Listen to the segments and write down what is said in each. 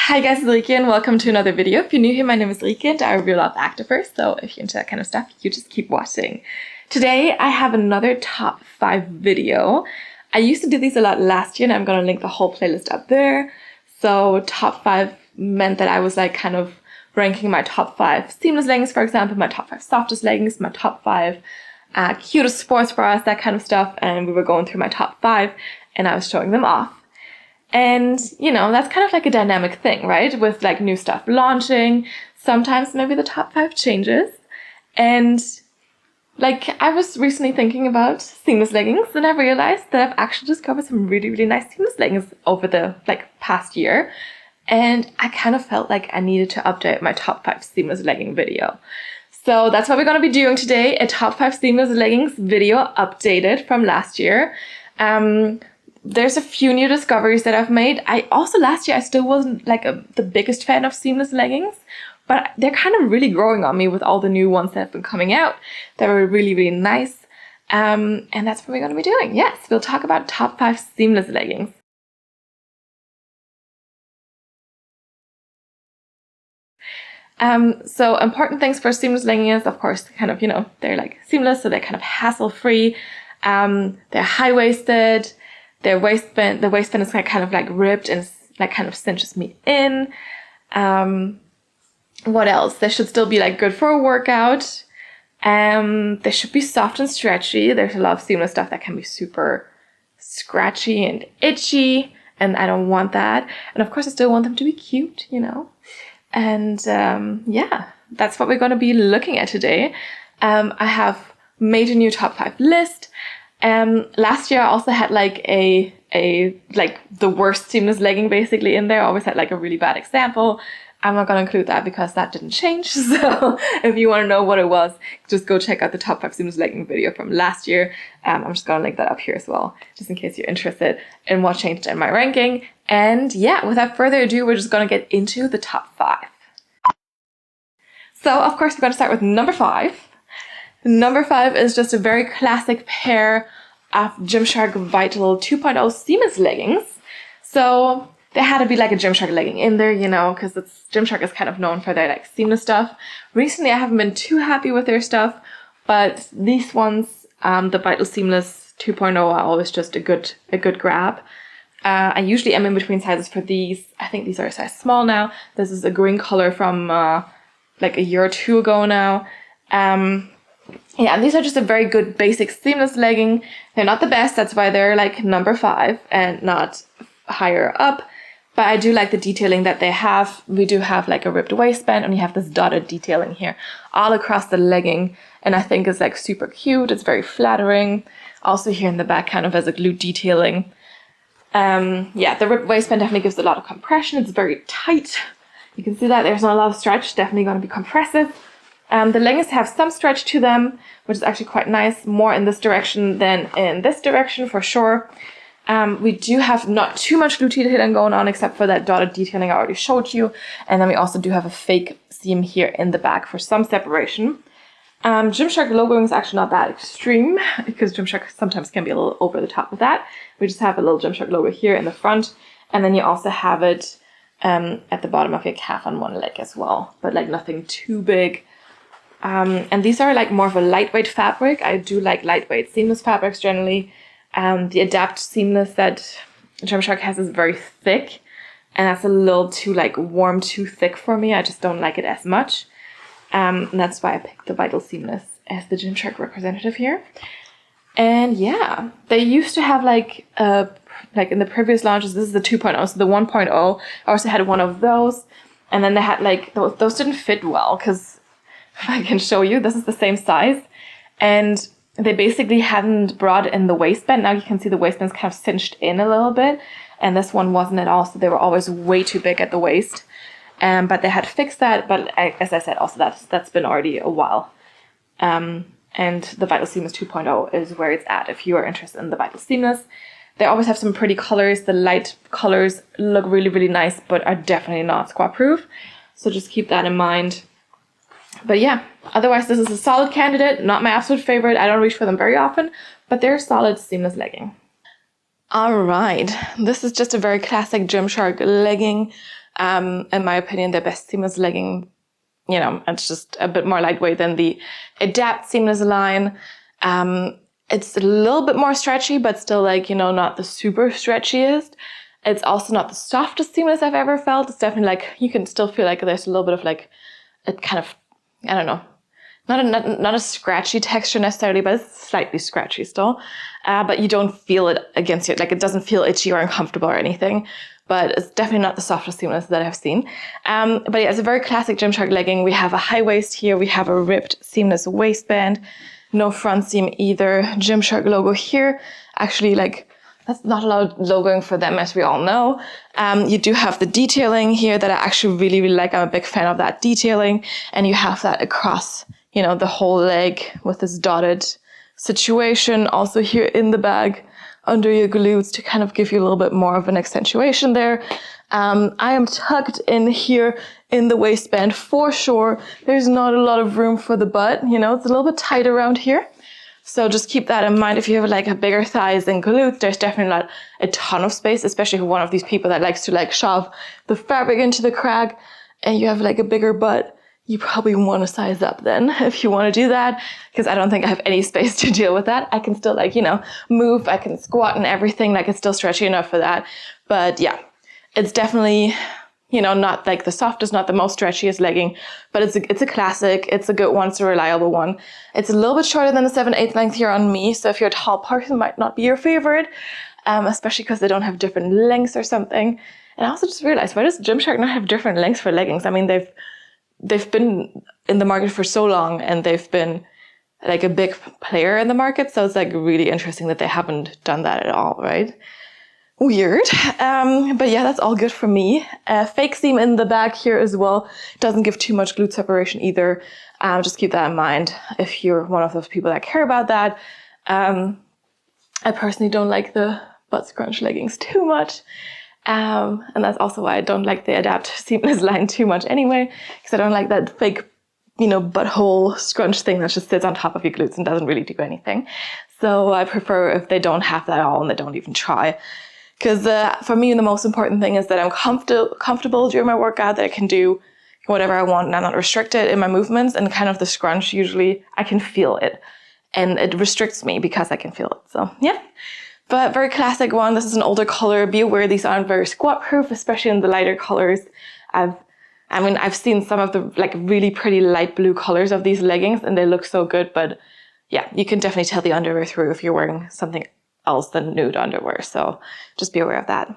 Hi guys, it's Rike and welcome to another video. If you're new here, my name is Rike and I review a lot of activewear, so if you're into that kind of stuff, you just keep watching. Today I have another top 5 video. I used to do these a lot last year and I'm going to link the whole playlist up there. So top 5 meant that I was like kind of ranking my top 5 seamless leggings, for example, my top 5 softest leggings, my top 5 cutest sports bras, that kind of stuff, and we were going through my top 5 and I was showing them off. And, you know, that's kind of like a dynamic thing, right? With like new stuff launching, sometimes maybe the top 5 changes. And like I was recently thinking about seamless leggings and I realized that I've actually discovered some really, really nice seamless leggings over the past year. And I kind of felt like I needed to update my top 5 seamless legging video. So that's what we're going to be doing today, a top 5 seamless leggings video updated from last year. There's a few new discoveries that I've made. Last year I still wasn't like the biggest fan of seamless leggings, but they're kind of really growing on me with all the new ones that have been coming out. They were really, really nice. And that's what we're going to be doing. Yes, we'll talk about top 5 seamless leggings. So important things for seamless leggings, of course, kind of, you know, they're like seamless, so they're kind of hassle-free. They're high-waisted. The waistband is kind of like ribbed and like kind of cinches me in. What else? They should still be like good for a workout. They should be soft and stretchy. There's a lot of seamless stuff that can be super scratchy and itchy, and I don't want that. And of course I still want them to be cute, you know. And yeah, that's what we're going to be looking at today. I have made a new top 5 list. Last year I also had like a the worst seamless legging basically in there. I always had like a really bad example. I'm not going to include that because that didn't change. So if you want to know what it was, just go check out the top 5 seamless legging video from last year. I'm just going to link that up here as well, just in case you're interested in what changed in my ranking. And yeah, without further ado, we're just going to get into the top 5. So of course we're going to start with number 5. Number 5 is just a very classic pair of Gymshark Vital 2.0 seamless leggings. So there had to be like a Gymshark legging in there, you know, because Gymshark is kind of known for their like seamless stuff. Recently I haven't been too happy with their stuff, but these ones, the Vital Seamless 2.0 are always just a good grab. I usually am in between sizes for these. I think these are a size small now. This is a green color from like a year or two ago now. Yeah, and these are just a very good basic seamless legging. They're not the best, that's why they're like number 5 and not higher up. But I do like the detailing that they have. We do have like a ribbed waistband and you have this dotted detailing here all across the legging. And I think it's like super cute. It's very flattering. Also here in the back kind of as a glute detailing. Yeah, the ribbed waistband definitely gives a lot of compression. It's very tight. You can see that there's not a lot of stretch. Definitely going to be compressive. The leggings have some stretch to them, which is actually quite nice, more in this direction than in this direction for sure. We do have not too much glute detailing going on except for that dotted detailing I already showed you. And then we also do have a fake seam here in the back for some separation. Gymshark logoing is actually not that extreme because Gymshark sometimes can be a little over the top with that. We just have a little Gymshark logo here in the front. And then you also have it at the bottom of your calf on one leg as well, but like nothing too big. And these are like more of a lightweight fabric. I do like lightweight seamless fabrics generally. The Adapt seamless that Gymshark has is very thick, and that's a little too like warm, too thick for me. I just don't like it as much. And that's why I picked the Vital Seamless as the Gymshark representative here. And yeah, they used to have like in the previous launches, this is the 2.0, so the 1.0, I also had one of those. And then they had like, those didn't fit well because if I can show you, this is the same size. And they basically hadn't brought in the waistband. Now you can see the waistband's kind of cinched in a little bit. And this one wasn't at all, so they were always way too big at the waist. But they had fixed that, but as I said, also that's been already a while. And the Vital Seamless 2.0 is where it's at if you are interested in the Vital Seamless. They always have some pretty colors. The light colors look really, really nice, but are definitely not squat proof. So just keep that in mind. But yeah, otherwise this is a solid candidate, not my absolute favorite. I don't reach for them very often, but they're a solid seamless legging. Alright, this is just a very classic Gymshark legging. In my opinion, the best seamless legging. You know, it's just a bit more lightweight than the Adapt seamless line. It's a little bit more stretchy, but still like, you know, not the super stretchiest. It's also not the softest seamless I've ever felt. It's definitely like, you can still feel like there's a little bit of like, a kind of, I don't know, not a scratchy texture necessarily, but it's slightly scratchy still. But you don't feel it against you. Like it doesn't feel itchy or uncomfortable or anything. But it's definitely not the softest seamless that I've seen. But yeah, it's a very classic Gymshark legging. We have a high waist here. We have a ripped seamless waistband. No front seam either. Gymshark logo here. Actually, like, that's not a lot of logoing for them, as we all know. You do have the detailing here that I actually really, really like. I'm a big fan of that detailing. And you have that across, you know, the whole leg with this dotted situation. Also here in the bag, under your glutes to kind of give you a little bit more of an accentuation there. I am tucked in here in the waistband for sure. There's not a lot of room for the butt, you know, it's a little bit tight around here. So just keep that in mind. If you have like a bigger thighs and glutes, there's definitely not a ton of space, especially for one of these people that likes to like shove the fabric into the crack and you have like a bigger butt. You probably want to size up then if you want to do that, because I don't think I have any space to deal with that. I can still like, you know, move, I can squat and everything, like it's still stretchy enough for that. But yeah, it's definitely, you know, not like the softest, not the most stretchiest legging, but it's a classic, it's a good one, it's a reliable one. It's a little bit shorter than the 7/8 length here on me, so if you're a tall person, it might not be your favorite, especially because they don't have different lengths or something. And I also just realized, why does Gymshark not have different lengths for leggings? I mean, they've been in the market for so long and they've been like a big player in the market. So it's like really interesting that they haven't done that at all, right? Weird. But yeah, that's all good for me. Fake seam in the back here as well. Doesn't give too much glute separation either. Just keep that in mind if you're one of those people that care about that. I personally don't like the butt scrunch leggings too much. And that's also why I don't like the Adapt seamless line too much anyway, because I don't like that fake, you know, butthole scrunch thing that just sits on top of your glutes and doesn't really do anything. So I prefer if they don't have that at all and they don't even try. Because for me, the most important thing is that I'm comfortable during my workout, that I can do whatever I want and I'm not restricted in my movements. And kind of the scrunch, usually I can feel it and it restricts me because I can feel it. So yeah. But very classic one. This is an older color. Be aware these aren't very squat proof, especially in the lighter colors. I've seen some of the like really pretty light blue colors of these leggings and they look so good. But yeah, you can definitely tell the underwear through if you're wearing something else than nude underwear. So just be aware of that.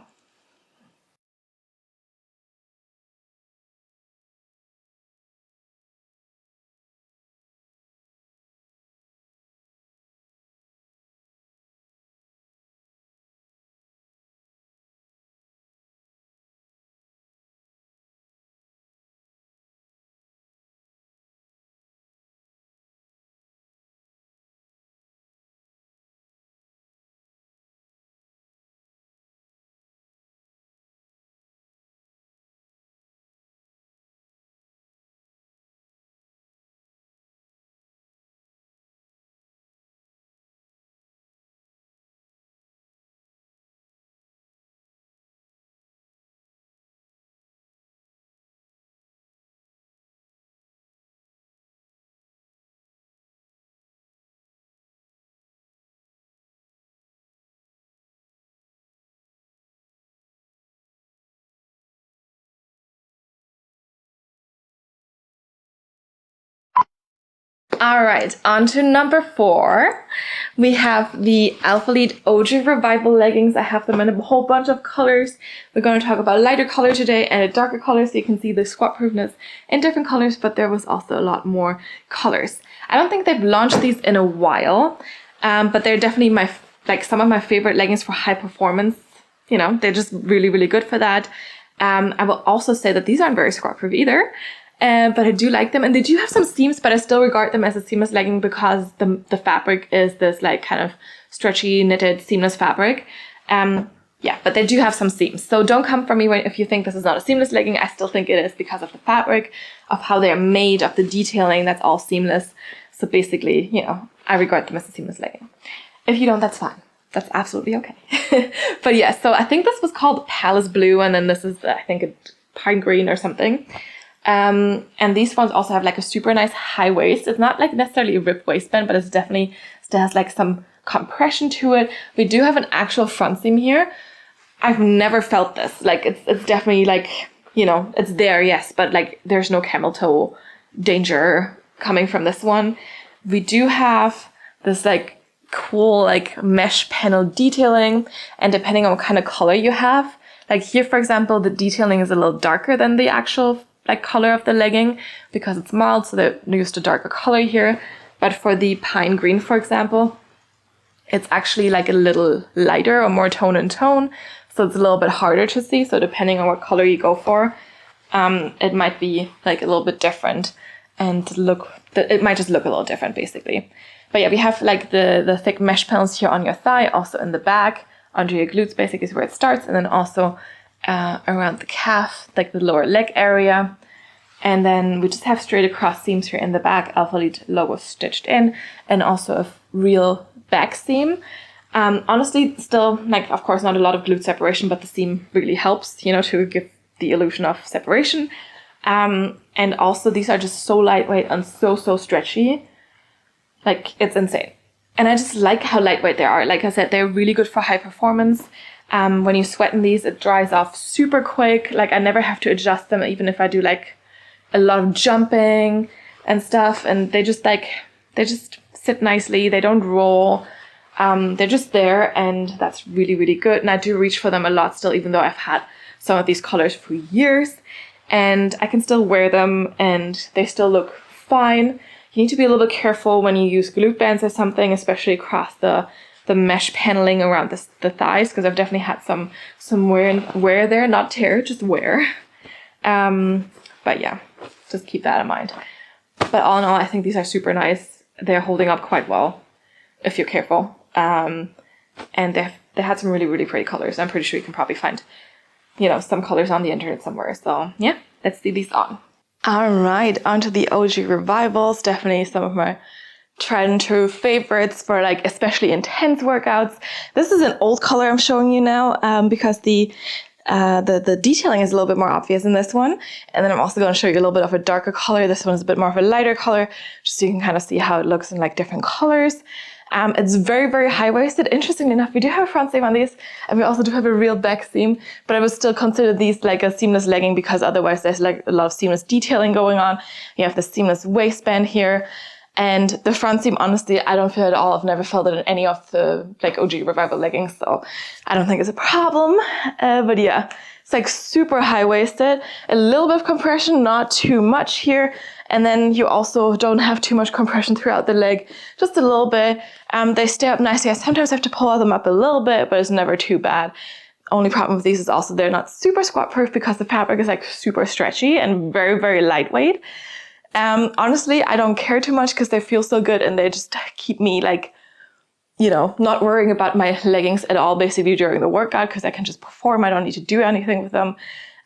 All right, on to number 4. We have the Alphalete OG Revival leggings. I have them in a whole bunch of colors. We're going to talk about a lighter color today and a darker color so you can see the squat proofness in different colors, but there was also a lot more colors. I don't think they've launched these in a while, but they're definitely some of my favorite leggings for high performance. You know, they're just really, really good for that. I will also say that these aren't very squat proof either. But I do like them, and they do have some seams, but I still regard them as a seamless legging because the fabric is this like kind of stretchy knitted seamless fabric. Yeah, but they do have some seams. So don't come for me if you think this is not a seamless legging. I still think it is because of the fabric, of how they're made, of the detailing. That's all seamless. So basically, you know, I regard them as a seamless legging. If you don't, that's fine. That's absolutely okay. But yeah, so I think this was called Palace Blue, and then this is, I think, pine green or something. And these ones also have like a super nice high waist. It's not like necessarily a ripped waistband, but it's definitely still has like some compression to it. We do have an actual front seam here. I've never felt this. Like it's definitely like, you know, it's there, yes, but like there's no camel toe danger coming from this one. We do have this like cool like mesh panel detailing, and depending on what kind of color you have, like here for example, the detailing is a little darker than the actual like color of the legging because it's mild, so they used a darker color here. But for the pine green, for example, it's actually like a little lighter or more tone in tone, so it's a little bit harder to see. So depending on what color you go for, it might be like a little bit different, and it might just look a little different basically. But yeah, we have like the thick mesh panels here on your thigh, also in the back, under your glutes basically is where it starts, and then also around the calf, like the lower leg area. And then we just have straight across seams here in the back, Alphalete logo stitched in, and also a real back seam. Honestly, still, like, of course, not a lot of glute separation, but the seam really helps, you know, to give the illusion of separation. And also these are just so lightweight and so stretchy. Like, it's insane. And I just like how lightweight they are. Like I said, they're really good for high performance. When you sweat in these, it dries off super quick. Like, I never have to adjust them, even if I do like a lot of jumping and stuff. And they just sit nicely. They don't roll. They're just there, and that's really, really good. And I do reach for them a lot still, even though I've had some of these colors for years. And I can still wear them, and they still look fine. You need to be a little bit careful when you use glute bands or something, especially across the mesh paneling around the thighs, because I've definitely had some wear there, not tear, just wear. But yeah, just keep that in mind. But all in all, I think these are super nice. They're holding up quite well if you're careful. And they had some really, really pretty colors. I'm pretty sure you can probably find, you know, some colors on the internet somewhere. So yeah, let's see these on. All right, onto the OG Revivals. Definitely some of my tried and true favorites for like especially intense workouts. This is an old color I'm showing you now because the detailing is a little bit more obvious in this one. And then I'm also going to show you a little bit of a darker color. This one is a bit more of a lighter color, just so you can kind of see how it looks in like different colors. It's very, very high-waisted. Interestingly enough, we do have a front seam on these, and we also do have a real back seam, but I would still consider these like a seamless legging because otherwise there's like a lot of seamless detailing going on. You have the seamless waistband here, and the front seam, honestly, I don't feel it at all. I've never felt it in any of the like OG Revival leggings, so I don't think it's a problem. But yeah, it's like super high-waisted, a little bit of compression, not too much here. And then you also don't have too much compression throughout the leg, just a little bit. They stay up nicely. I sometimes have to pull them up a little bit, but it's never too bad. Only problem with these is also they're not super squat proof because the fabric is like super stretchy and very, very lightweight. Honestly, I don't care too much because they feel so good and they just keep me like, you know, not worrying about my leggings at all basically during the workout because I can just perform. I don't need to do anything with them.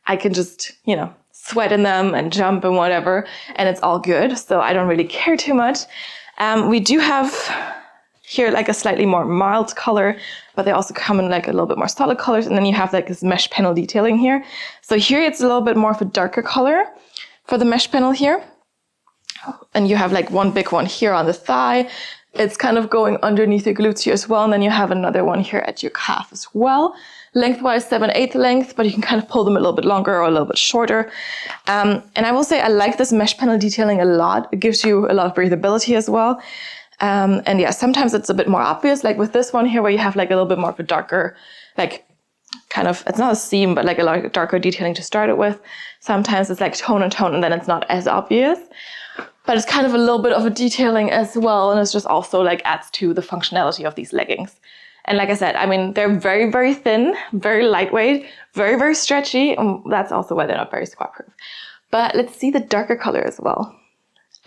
I can just, you know, sweat in them and jump and whatever, and it's all good. So I don't really care too much. We do have here like a slightly more mild color, but they also come in like a little bit more solid colors. And then you have like this mesh panel detailing here. So here it's a little bit more of a darker color for the mesh panel here. And you have like one big one here on the thigh. It's kind of going underneath your glutes here as well. And then you have another one here at your calf as well. Lengthwise 7/8 length, but you can kind of pull them a little bit longer or a little bit shorter. And I will say I like this mesh panel detailing a lot. It gives you a lot of breathability as well. And yeah, sometimes it's a bit more obvious, like with this one here where you have like a little bit more of a darker, like kind of, it's not a seam, but like a lot darker detailing to start it with. Sometimes it's like tone and tone and then it's not as obvious. But it's kind of a little bit of a detailing as well. And it's just also like adds to the functionality of these leggings. And like I said, I mean, they're very, very thin, very lightweight, very, very stretchy. And that's also why they're not very squat proof. But let's see the darker color as well.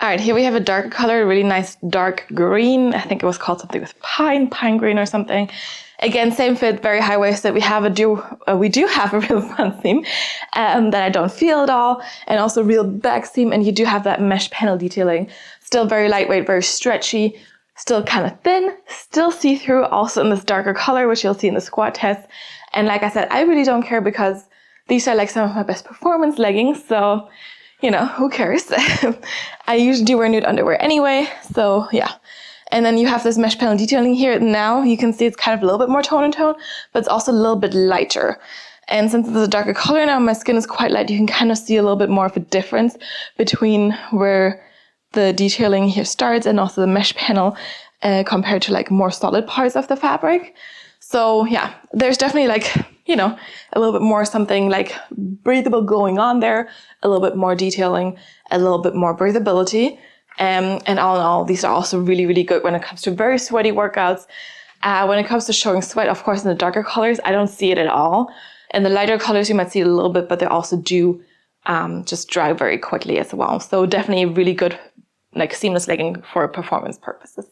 All right, here we have a darker color, a really nice dark green. I think it was called something with pine green or something. Again, same fit, very high-waisted. We do have a real front seam that I don't feel at all, and also real back seam. And you do have that mesh panel detailing. Still very lightweight, very stretchy. Still kind of thin, still see-through, also in this darker color, which you'll see in the squat test. And like I said, I really don't care because these are like some of my best performance leggings, so, you know, who cares? I usually do wear nude underwear anyway, so yeah. And then you have this mesh panel detailing here. Now you can see it's kind of a little bit more tone in tone, but it's also a little bit lighter. And since it's a darker color now, my skin is quite light, you can kind of see a little bit more of a difference between where the detailing here starts and also the mesh panel compared to like more solid parts of the fabric. So yeah, there's definitely like, you know, a little bit more something like breathable going on there, a little bit more detailing, a little bit more breathability. And all in all, these are also really, really good when it comes to very sweaty workouts. When it comes to showing sweat, of course, in the darker colors, I don't see it at all. In the lighter colors, you might see it a little bit, but they also do just dry very quickly as well. So definitely a really good like seamless legging for performance purposes.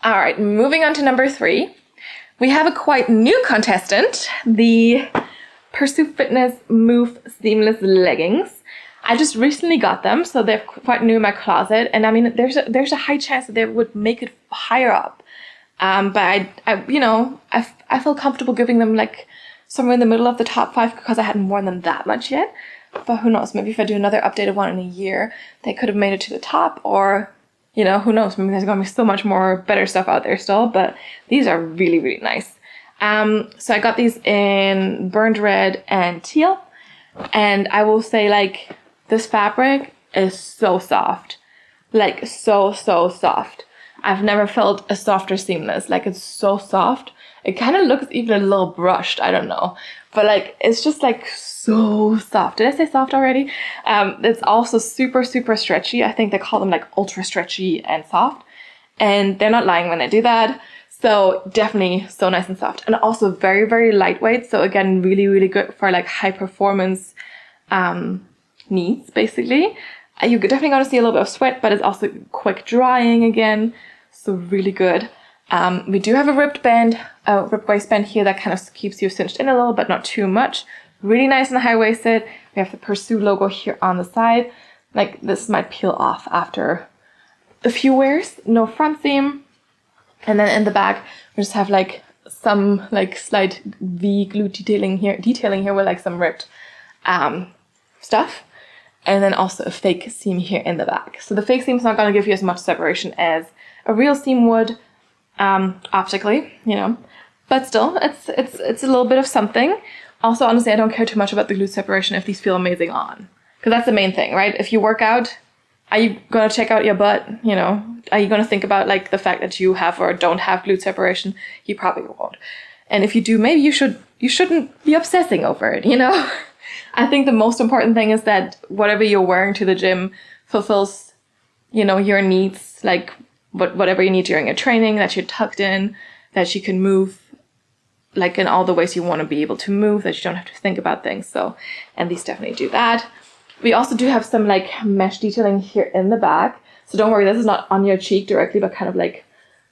All right, moving on to number 3. We have a quite new contestant, the Pursue Fitness Move Seamless Leggings. I just recently got them, so they're quite new in my closet. And I mean, there's a high chance that they would make it higher up. But I feel comfortable giving them like somewhere in the middle of the top 5 because I hadn't worn them that much yet. But who knows, maybe if I do another updated one in a year, they could have made it to the top, or, you know, who knows, maybe there's gonna be so much more better stuff out there still, but these are really, really nice. So I got these in burnt red and teal, and I will say, like, this fabric is so soft, like so soft. I've never felt a softer seamless. Like, it's so soft. It kind of looks even a little brushed, I don't know, but like it's just like so soft. Did I say soft already? It's also super stretchy. I think they call them like ultra stretchy and soft, and they're not lying when they do that. So definitely so nice and soft, and also very lightweight. So again, really good for like high performance needs, basically. You're definitely going to see a little bit of sweat, but it's also quick drying again. So really good. We do have a ripped waistband here that kind of keeps you cinched in a little, but not too much. Really nice and high-waisted. We have the Pursue logo here on the side. Like, this might peel off after a few wears. No front seam. And then in the back, we just have like some like slight V glute detailing here with like some ripped stuff. And then also a fake seam here in the back. So the fake seam is not going to give you as much separation as a real seam would, optically, you know. But still, it's a little bit of something. Also, honestly, I don't care too much about the glute separation if these feel amazing on. Because that's the main thing, right? If you work out, are you going to check out your butt? You know, are you going to think about like the fact that you have or don't have glute separation? You probably won't. And if you do, maybe you shouldn't be obsessing over it, you know? I think the most important thing is that whatever you're wearing to the gym fulfills, you know, your needs, like whatever you need during your training, that you're tucked in, that you can move like in all the ways you want to be able to move, that you don't have to think about things. So, and these definitely do that. We also do have some like mesh detailing here in the back. So don't worry, this is not on your cheek directly, but kind of like,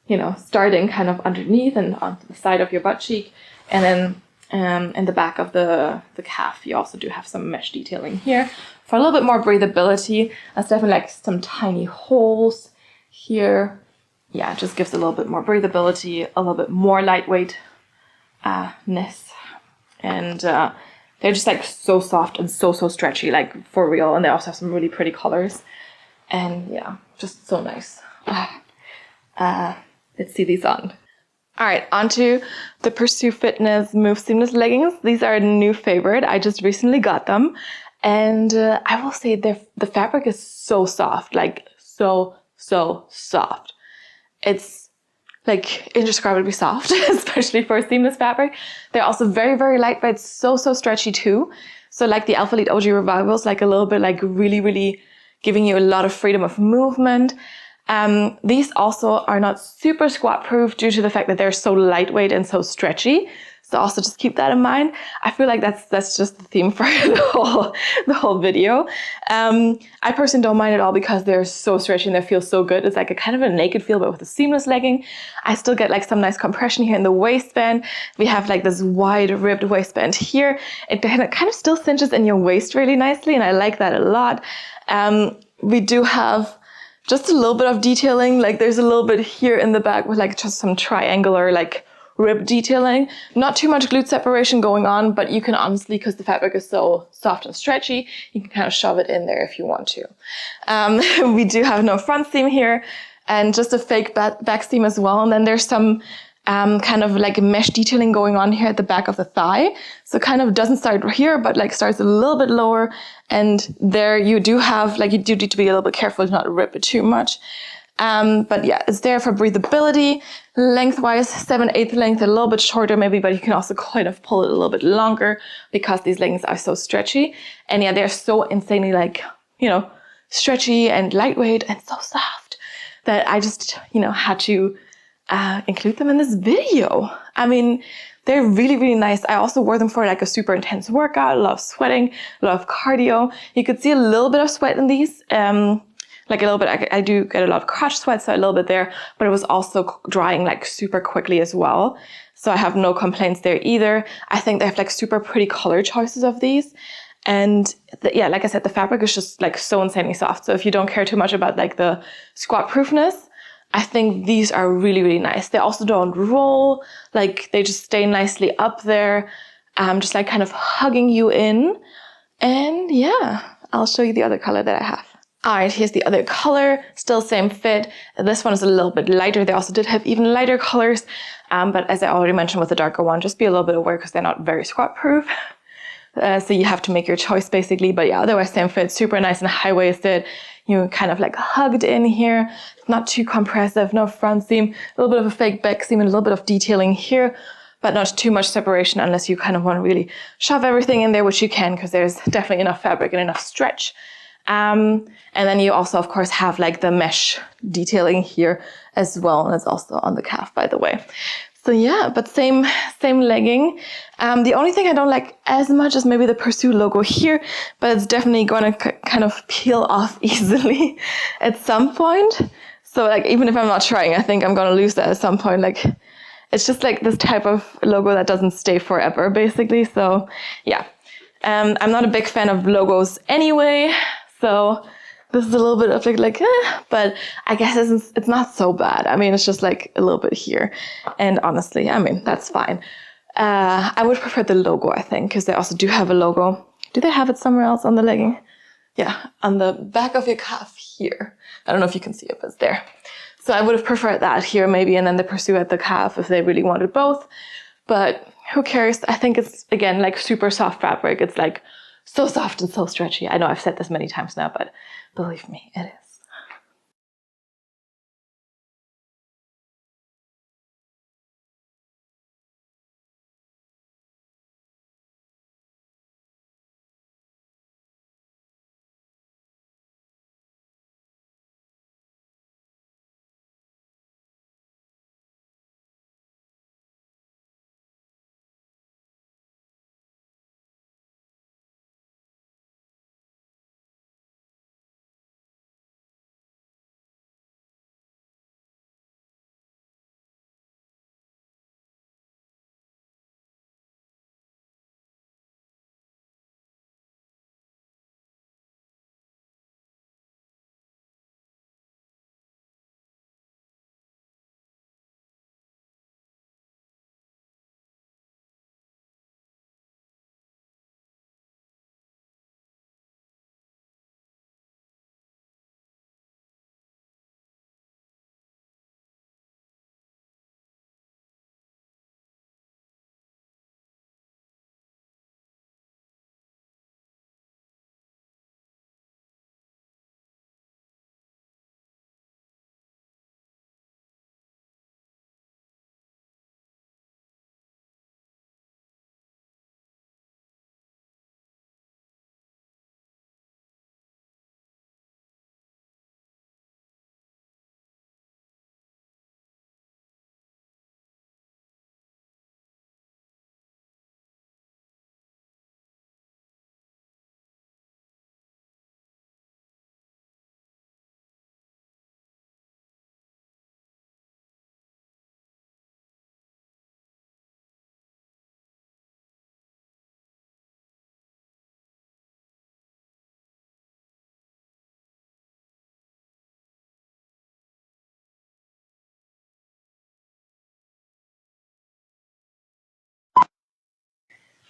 you know, starting kind of underneath and on the side of your butt cheek. And then in the back of the calf, you also do have some mesh detailing here for a little bit more breathability. That's definitely like some tiny holes here. Yeah, it just gives a little bit more breathability, a little bit more lightweight ness. And they're just like so soft and so stretchy, like for real. And they also have some really pretty colors. And yeah, just so nice. Let's see these on. All right, onto the Pursue Fitness Move Seamless leggings. These are a new favorite. I just recently got them. And I will say the fabric is so soft, like so soft. It's like indescribably soft, especially for a seamless fabric. They're also very lightweight, so stretchy too. So like the Alphalete OG Revivals, like a little bit like really giving you a lot of freedom of movement. These also are not super squat proof due to the fact that they're so lightweight and so stretchy. So also just keep that in mind. I feel like that's just the theme for the whole video. I personally don't mind at all because they're so stretchy and they feel so good. It's like a kind of a naked feel, but with a seamless legging. I still get like some nice compression here in the waistband. We have like this wide ribbed waistband here. It kind of still cinches in your waist really nicely, and I like that a lot. We do have just a little bit of detailing. Like there's a little bit here in the back with like just some triangular like rib detailing. Not too much glute separation going on, but you can honestly, because the fabric is so soft and stretchy, you can kind of shove it in there if you want to. We do have no front seam here and just a fake back seam as well. And then there's some kind of like mesh detailing going on here at the back of the thigh. So kind of doesn't start here, but like starts a little bit lower. And there you do have, like you do need to be a little bit careful to not rip it too much. But yeah, it's there for breathability. Lengthwise, 7/8 length, a little bit shorter maybe, but you can also kind of pull it a little bit longer because these leggings are so stretchy. And yeah, they're so insanely like, you know, stretchy and lightweight and so soft that I just, you know, had to include them in this video. I mean, they're really nice. I also wore them for like a super intense workout, a lot of sweating, a lot of cardio. You could see a little bit of sweat in these. Like a little bit, I do get a lot of crotch sweat, so a little bit there, but it was also drying like super quickly as well. So I have no complaints there either. I think they have like super pretty color choices of these. And yeah, like I said, the fabric is just like so insanely soft. So if you don't care too much about like the squat proofness, I think these are really nice. They also don't roll, like they just stay nicely up there, just like kind of hugging you in. And yeah, I'll show you the other color that I have. All right, here's the other color, still same fit. This one is a little bit lighter. They also did have even lighter colors, but as I already mentioned with the darker one, just be a little bit aware because they're not very squat proof. So you have to make your choice basically, but yeah, otherwise same fit, super nice and high-waisted. You kind of like hugged in here, not too compressive, no front seam, a little bit of a fake back seam and a little bit of detailing here, but not too much separation unless you kind of want to really shove everything in there, which you can because there's definitely enough fabric and enough stretch. And then you also, of course, have like the mesh detailing here as well. And it's also on the calf, by the way. So yeah, but same legging. The only thing I don't like as much is maybe the Pursue logo here, but it's definitely going to kind of peel off easily at some point. So like, even if I'm not trying, I think I'm going to lose that at some point. Like, it's just like this type of logo that doesn't stay forever, basically. So yeah, I'm not a big fan of logos anyway. So this is a little bit of but I guess it's not so bad. I mean, it's just like a little bit here. And honestly, I mean, that's fine. I would prefer the logo, I think, because they also do have a logo. Do they have it somewhere else on the legging? Yeah, on the back of your calf here. I don't know if you can see it, but it's there. So I would have preferred that here maybe, and then the Pursue at the calf if they really wanted both. But who cares? I think it's, again, like super soft fabric. It's like so soft and so stretchy. I know I've said this many times now, but believe me, it is.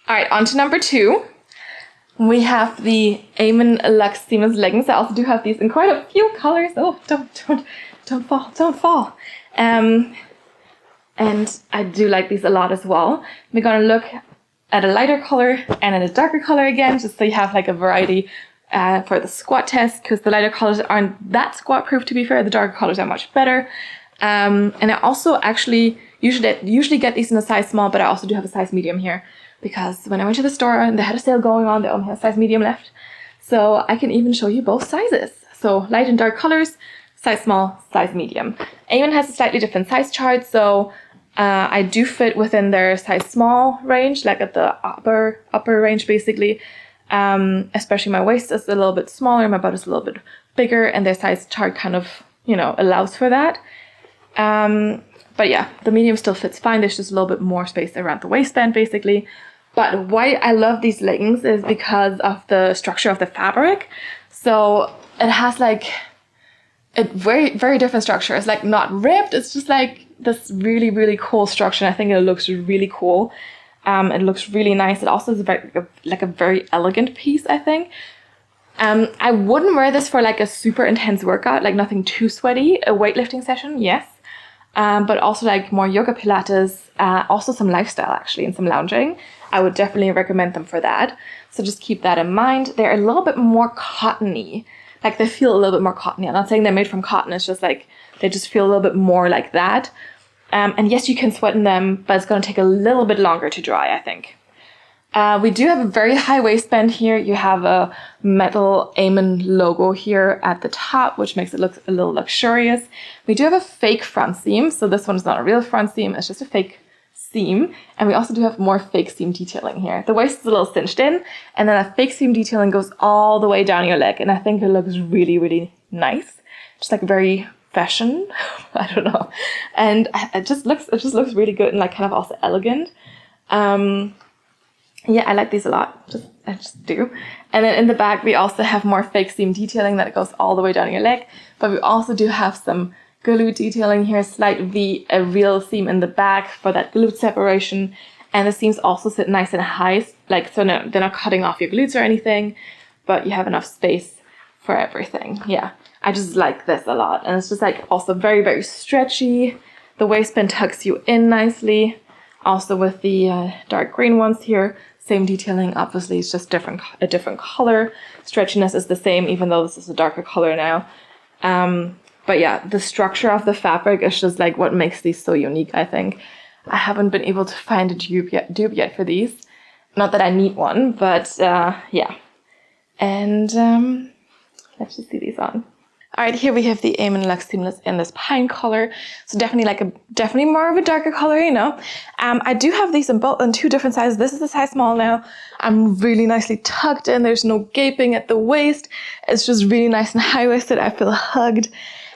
All right, on to number 2. We have the Amen Luxe seamless leggings. I also do have these in quite a few colors. Oh, don't fall. And I do like these a lot as well. We're gonna look at a lighter color and at a darker color again, just so you have like a variety for the squat test, because the lighter colors aren't that squat proof, to be fair. The darker colors are much better. And I also actually usually get these in a size small, but I also do have a size medium here, because when I went to the store and they had a sale going on, they only had a size medium left. So I can even show you both sizes. So light and dark colors, size small, size medium. Amen has a slightly different size chart, so I do fit within their size small range, like at the upper range basically. Especially my waist is a little bit smaller, my butt is a little bit bigger, and their size chart kind of, allows for that. But yeah, the medium still fits fine. There's just a little bit more space around the waistband basically. But why I love these leggings is because of the structure of the fabric. So it has like a very, very different structure. It's like not ribbed. It's just like this really, really cool structure. I think it looks really cool. It looks really nice. It also is a very elegant piece, I think. I wouldn't wear this for like a super intense workout, like nothing too sweaty. A weightlifting session, yes. But also like more yoga, Pilates, also some lifestyle actually, and some lounging. I would definitely recommend them for that. So just keep that in mind. They're a little bit more cottony. Like they feel a little bit more cottony. I'm not saying they're made from cotton. It's just like they just feel a little bit more like that. And yes, you can sweat in them, but it's going to take a little bit longer to dry, I think. We do have a very high waistband here. You have a metal Amen logo here at the top, which makes it look a little luxurious. We do have a fake front seam. So this one is not a real front seam. It's just a fake seam. And we also do have more fake seam detailing here. The waist is a little cinched in, and then that fake seam detailing goes all the way down your leg. And I think it looks really, really nice. Just like very fashion. I don't know. And it just looks really good and like kind of also elegant. Yeah, I like these a lot. I just do. And then in the back, we also have more fake seam detailing that goes all the way down your leg. But we also do have some glute detailing here, slight V, a real seam in the back for that glute separation. And the seams also sit nice and high, like so no, they're not cutting off your glutes or anything, but you have enough space for everything. Yeah, I just like this a lot. And it's just like also very, very stretchy. The waistband tucks you in nicely. Also with the dark green ones here, same detailing, obviously it's just a different color. Stretchiness is the same, even though this is a darker color now. But yeah, the structure of the fabric is just like what makes these so unique, I think. I haven't been able to find a dupe yet for these. Not that I need one, but yeah. And let's just see these on. All right, here we have the Amen Luxe Seamless in this pine color. So definitely more of a darker color, I do have these in 2 different sizes. This is a size small now. I'm really nicely tucked in. There's no gaping at the waist. It's just really nice and high-waisted. I feel hugged.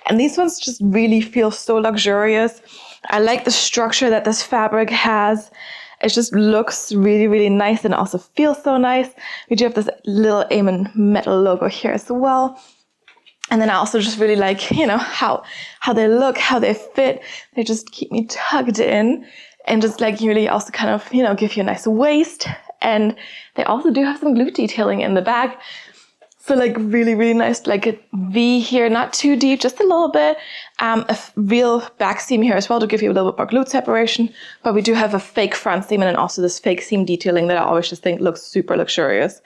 And these ones just really feel so luxurious. I like the structure that this fabric has. It just looks really, really nice and also feels so nice. We do have this little Amen metal logo here as well. And then I also just really like, how they look, how they fit. They just keep me tugged in and just like really also kind of, give you a nice waist. And they also do have some glute detailing in the back. So like really, really nice, like a V here, not too deep, just a little bit. A real back seam here as well to give you a little bit more glute separation. But we do have a fake front seam and then also this fake seam detailing that I always just think looks super luxurious.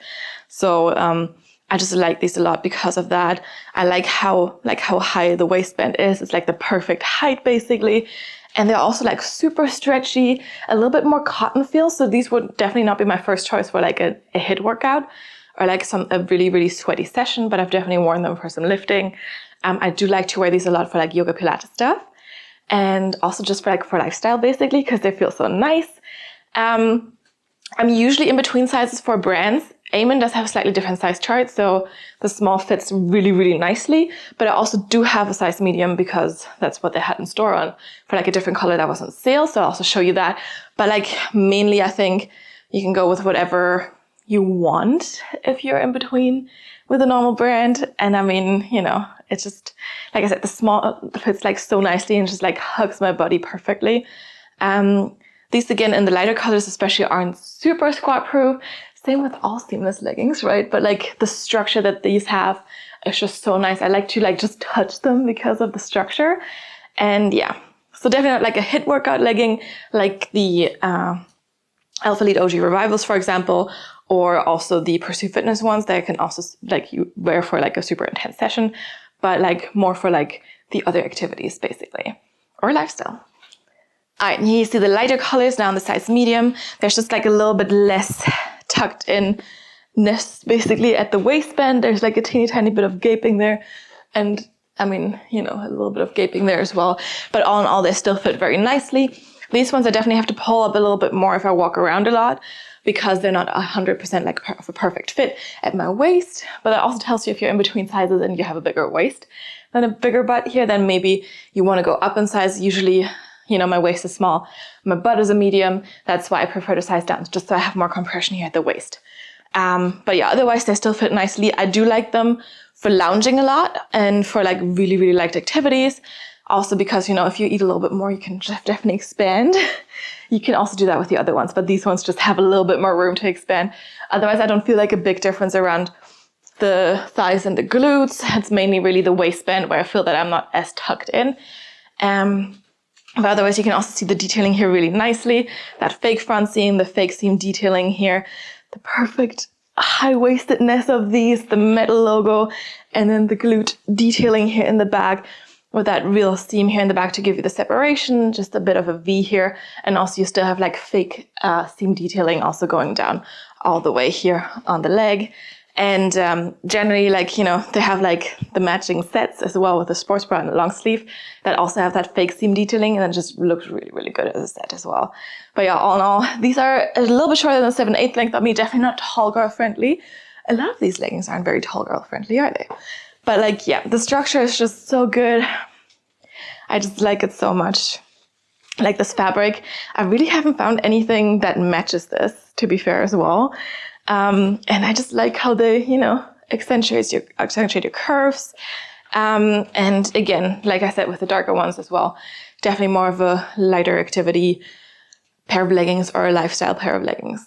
So, I just like these a lot because of that. I like how high the waistband is. It's like the perfect height basically. And they're also like super stretchy, a little bit more cotton feel. So these would definitely not be my first choice for like a HIIT workout or like a really, really sweaty session, but I've definitely worn them for some lifting. I do like to wear these a lot for like yoga, Pilates stuff. And also just for lifestyle basically, because they feel so nice. I'm usually in between sizes for brands. Amen does have a slightly different size chart, so the small fits really, really nicely. But I also do have a size medium because that's what they had in store on for like a different color that was on sale. So I'll also show you that. But like mainly, I think you can go with whatever you want if you're in between with a normal brand. And I mean, it's just like I said, the small fits like so nicely and just like hugs my body perfectly. The These again in the lighter colors especially aren't super squat proof. Same with all seamless leggings, right? But like the structure that these have is just so nice. I like to like just touch them because of the structure. And yeah, so definitely not like a HIIT workout legging like the Alphalete OG Revivals, for example, or also the Pursue Fitness ones that can also like you wear for like a super intense session, but like more for like the other activities basically, or lifestyle. All right, and here you see the lighter colors now in the size medium. There's just like a little bit less tucked in-ness basically at the waistband. There's like a teeny tiny bit of gaping there. And I mean, you know, a little bit of gaping there as well. But all in all, they still fit very nicely. These ones I definitely have to pull up a little bit more if I walk around a lot because they're not 100% like a perfect fit at my waist. But that also tells you if you're in between sizes and you have a bigger waist than a bigger butt here, then maybe you want to go up in size. Usually, you know, my waist is small, my butt is a medium. That's why I prefer to size down, just so I have more compression here at the waist. But yeah, otherwise they still fit nicely. I do like them for lounging a lot and for like really, really light activities. Also because, you know, if you eat a little bit more, you can definitely expand. You can also do that with the other ones, but these ones just have a little bit more room to expand. Otherwise, I don't feel like a big difference around the thighs and the glutes. It's mainly really the waistband where I feel that I'm not as tucked in. But otherwise, you can also see the detailing here really nicely. That fake front seam, the fake seam detailing here, the perfect high-waistedness of these, the metal logo, and then the glute detailing here in the back with that real seam here in the back to give you the separation, just a bit of a V here. And also you still have like fake seam detailing also going down all the way here on the leg. And generally, like, you know, they have like the matching sets as well with the sports bra and the long sleeve that also have that fake seam detailing, and it just looks really, really good as a set as well. But yeah, all in all, these are a little bit shorter than 7/8 length on me, definitely not tall girl friendly. A lot of these leggings aren't very tall girl friendly, are they? But like, yeah, the structure is just so good. I just like it so much. Like this fabric, I really haven't found anything that matches this, to be fair as well. And I just like how they, you know, accentuate your curves. And again, like I said, with the darker ones as well, definitely more of a lighter activity pair of leggings or a lifestyle pair of leggings.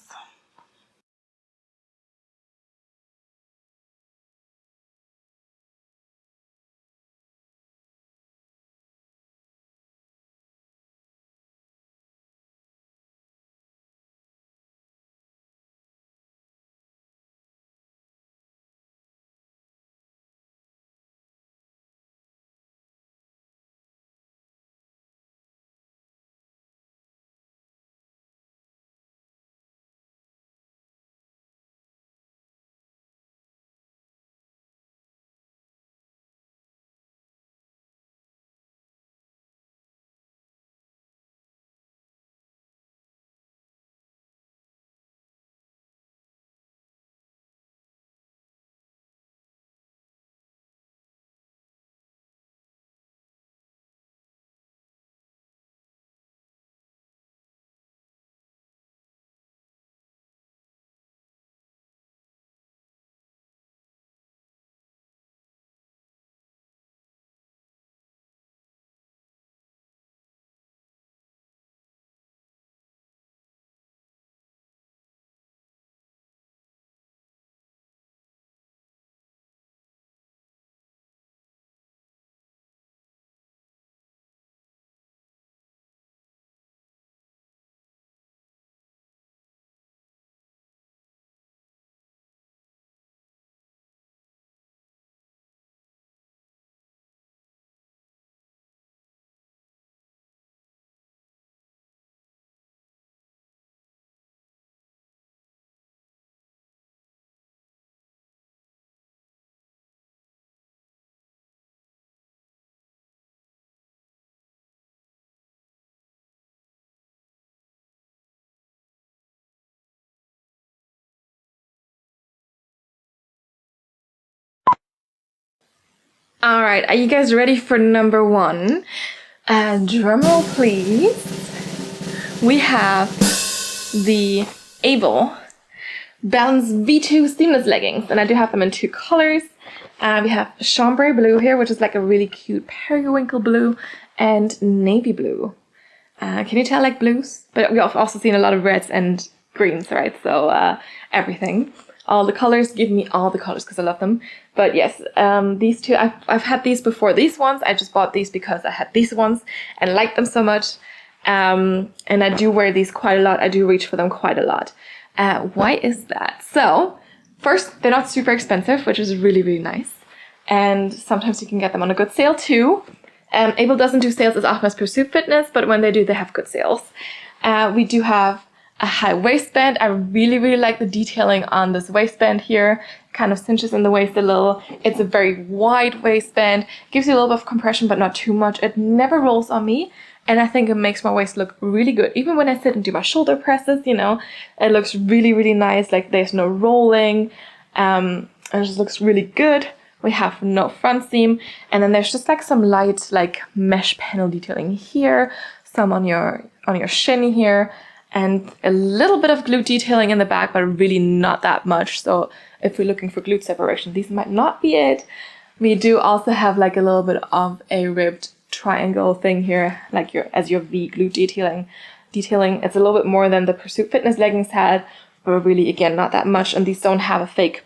All right, are you guys ready for number one? Drumroll, please. We have the AYBL Balance V2 seamless leggings, and I do have them in two colors. We have chambray blue here, which is like a really cute periwinkle blue, and navy blue. Can you tell, like blues? But we've also seen a lot of reds and greens, right? So everything. All the colors, give me all the colors because I love them. But yes, these two, I've had these before. These ones, I just bought these because I had these ones and liked them so much. And I do wear these quite a lot. I do reach for them quite a lot. Why is that? So first, they're not super expensive, which is really, really nice. And sometimes you can get them on a good sale too. AYBL doesn't do sales as often as Pursuit Fitness, but when they do, they have good sales. We do have a high waistband. I really, really like the detailing on this waistband here. Kind of cinches in the waist a little. It's a very wide waistband. Gives you a little bit of compression, but not too much. It never rolls on me. And I think it makes my waist look really good. Even when I sit and do my shoulder presses, you know, it looks really, really nice. Like there's no rolling. And it just looks really good. We have no front seam. And then there's just like some light like mesh panel detailing here. Some on your shin here. And a little bit of glute detailing in the back, but really not that much. So if we're looking for glute separation, these might not be it. We do also have like a little bit of a ribbed triangle thing here, like your V glute detailing. It's a little bit more than the Pursuit Fitness leggings had, but really, again, not that much. And these don't have a fake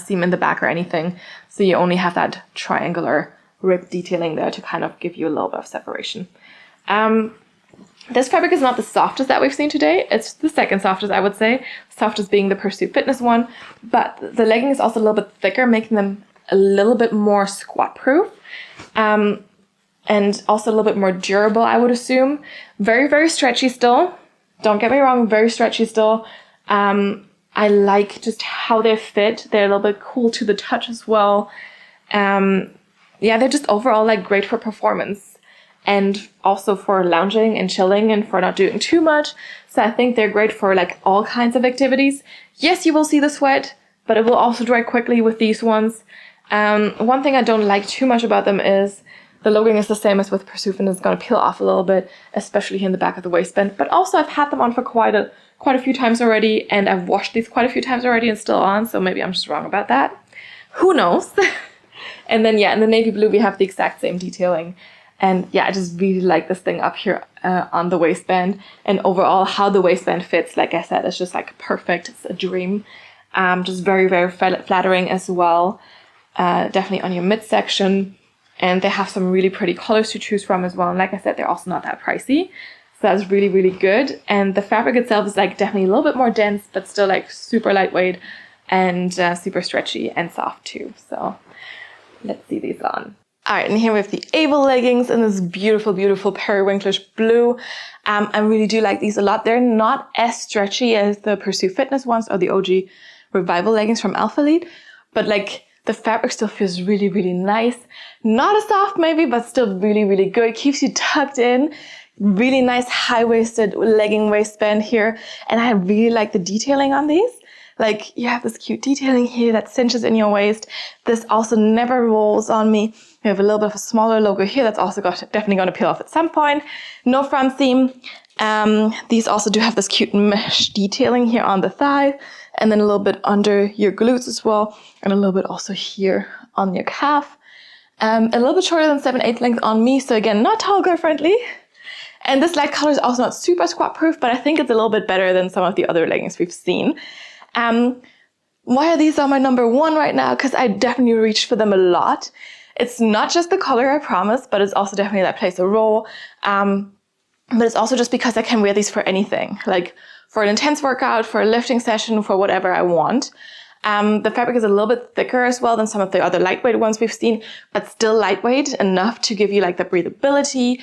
seam in the back or anything. So you only have that triangular rib detailing there to kind of give you a little bit of separation. This fabric is not the softest that we've seen today. It's the second softest, I would say. Softest being the Pursuit Fitness one. But the legging is also a little bit thicker, making them a little bit more squat proof. And also a little bit more durable, I would assume. Very, very stretchy still. Don't get me wrong, very stretchy still. I like just how they fit. They're a little bit cool to the touch as well. Yeah, they're just overall like great for performance. And also for lounging and chilling and for not doing too much. So I think they're great for like all kinds of activities. Yes, you will see the sweat, but it will also dry quickly with these ones. One thing I don't like too much about them is the logoing is the same as with Pursuit and it's going to peel off a little bit, especially here in the back of the waistband. But also I've had them on for quite a few times already, and I've washed these quite a few times already and still on, so maybe I'm just wrong about that. Who knows? And then yeah, in the navy blue we have the exact same detailing. And yeah, I just really like this thing up here on the waistband. And overall, how the waistband fits, like I said, is just like perfect. It's a dream. Just very, very flattering as well. Definitely on your midsection. And they have some really pretty colors to choose from as well. And like I said, they're also not that pricey. So that's really, really good. And the fabric itself is like definitely a little bit more dense, but still like super lightweight and super stretchy and soft too. So let's see these on. All right, and here we have the AYBL leggings in this beautiful, beautiful periwinklish blue. I really do like these a lot. They're not as stretchy as the Pursuit Fitness ones or the OG Revival leggings from Alphalete, but like the fabric still feels really, really nice. Not as soft maybe, but still really, really good. Keeps you tucked in. Really nice high-waisted legging waistband here. And I really like the detailing on these. Like you have this cute detailing here that cinches in your waist. This also never rolls on me. You have a little bit of a smaller logo here that's also definitely going to peel off at some point. No front seam. These also do have this cute mesh detailing here on the thigh, and then a little bit under your glutes as well, and a little bit also here on your calf. A little bit shorter than 7/8 length on me, so again, not tall girl friendly. And this light color is also not super squat proof, but I think it's a little bit better than some of the other leggings we've seen. Why are these on my number one right now? Because I definitely reached for them a lot. It's not just the color, I promise, but it's also definitely that plays a role. But it's also just because I can wear these for anything, like for an intense workout, for a lifting session, for whatever I want. The fabric is a little bit thicker as well than some of the other lightweight ones we've seen, but still lightweight enough to give you like the breathability,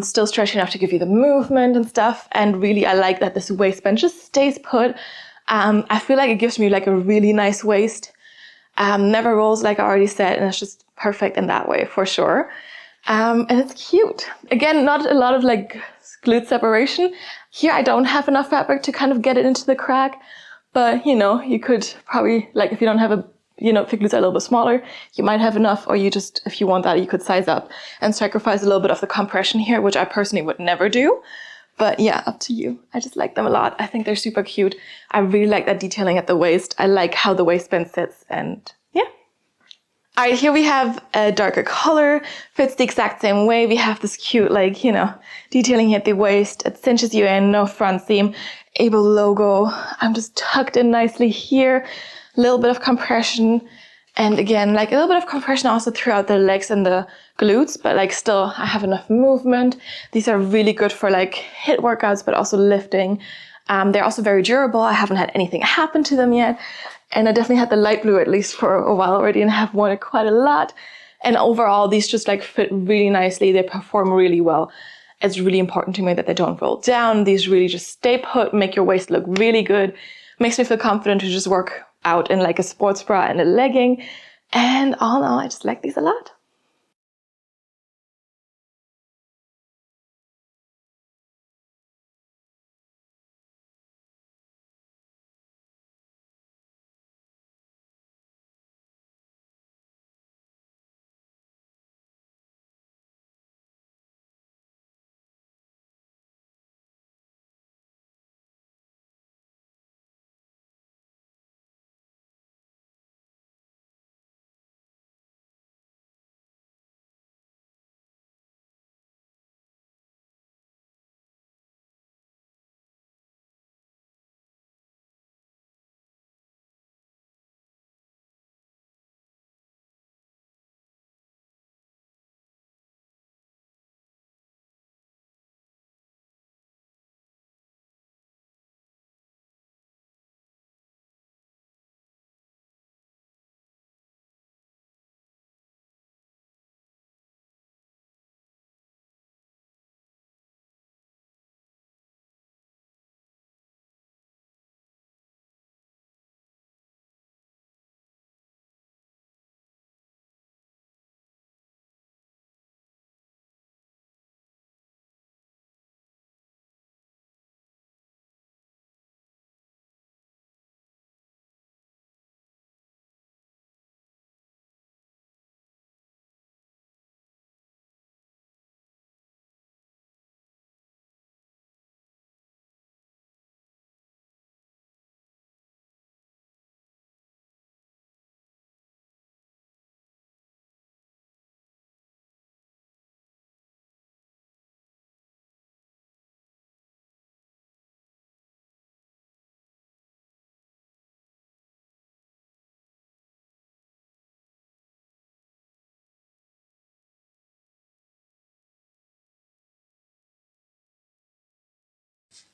still stretchy enough to give you the movement and stuff. And really, I like that this waistband just stays put. I feel like it gives me like a really nice waist. Never rolls, like I already said, and it's just perfect in that way for sure. And it's cute. Again, not a lot of like glute separation. Here I don't have enough fabric to kind of get it into the crack, but you know, you could probably, like if you don't have a, you know, if your glutes are a little bit smaller, you might have enough, or you just, if you want that, you could size up and sacrifice a little bit of the compression here, which I personally would never do. But yeah, up to you. I just like them a lot. I think they're super cute. I really like that detailing at the waist. I like how the waistband sits, and yeah. All right, here we have a darker color, fits the exact same way. We have this cute, like, you know, detailing here at the waist. It cinches you in, no front seam, AYBL logo. I'm just tucked in nicely here. A little bit of compression. And again, like a little bit of compression also throughout the legs and the glutes, but like still I have enough movement. These are really good for like HIIT workouts, but also lifting. They're also very durable. I haven't had anything happen to them yet. And I definitely had the light blue at least for a while already and have worn it quite a lot. And overall, these just like fit really nicely. They perform really well. It's really important to me that they don't roll down. These really just stay put, make your waist look really good. Makes me feel confident to just work out in like a sports bra and a legging. And all in all, I just like these a lot.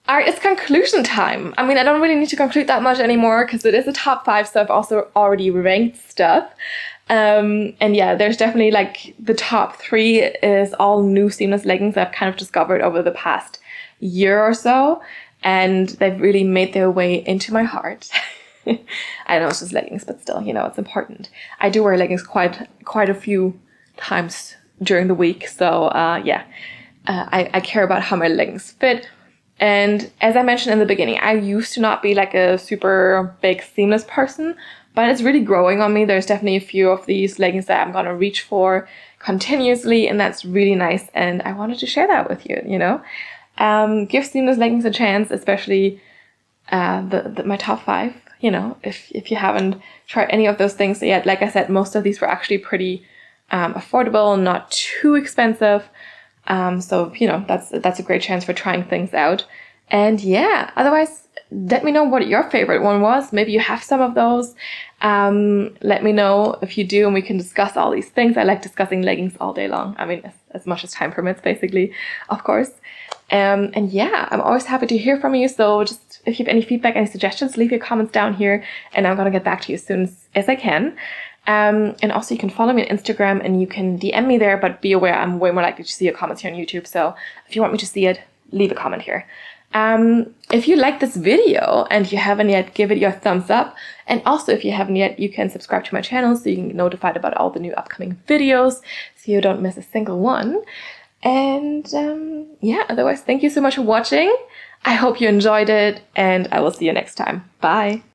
All right, it's conclusion time. I mean, I don't really need to conclude that much anymore because it is a top 5, so I've also already ranked stuff. And yeah, there's definitely like the top 3 is all new seamless leggings I've kind of discovered over the past year or so, and they've really made their way into my heart. I know it's just leggings, but still, you know, it's important. I do wear leggings quite a few times during the week, so yeah, I care about how my leggings fit. And as I mentioned in the beginning, I used to not be like a super big seamless person, but it's really growing on me. There's definitely a few of these leggings that I'm gonna reach for continuously, and that's really nice. And I wanted to share that with you, you know. Give seamless leggings a chance, especially my top 5. You know, if you haven't tried any of those things yet, like I said, most of these were actually pretty affordable, not too expensive. So, you know, that's a great chance for trying things out. And yeah, otherwise, let me know what your favorite one was. Maybe you have some of those. Let me know if you do, and we can discuss all these things. I like discussing leggings all day long. I mean, as much as time permits, basically, of course. And yeah, I'm always happy to hear from you. So just if you have any feedback, any suggestions, leave your comments down here, and I'm gonna get back to you as soon as I can. And also you can follow me on Instagram and you can DM me there, but be aware I'm way more likely to see your comments here on YouTube. So if you want me to see it, leave a comment here. If you like this video and you haven't yet, give it your thumbs up. And also if you haven't yet, you can subscribe to my channel so you can get notified about all the new upcoming videos so you don't miss a single one. And yeah, otherwise, thank you so much for watching. I hope you enjoyed it, and I will see you next time. Bye.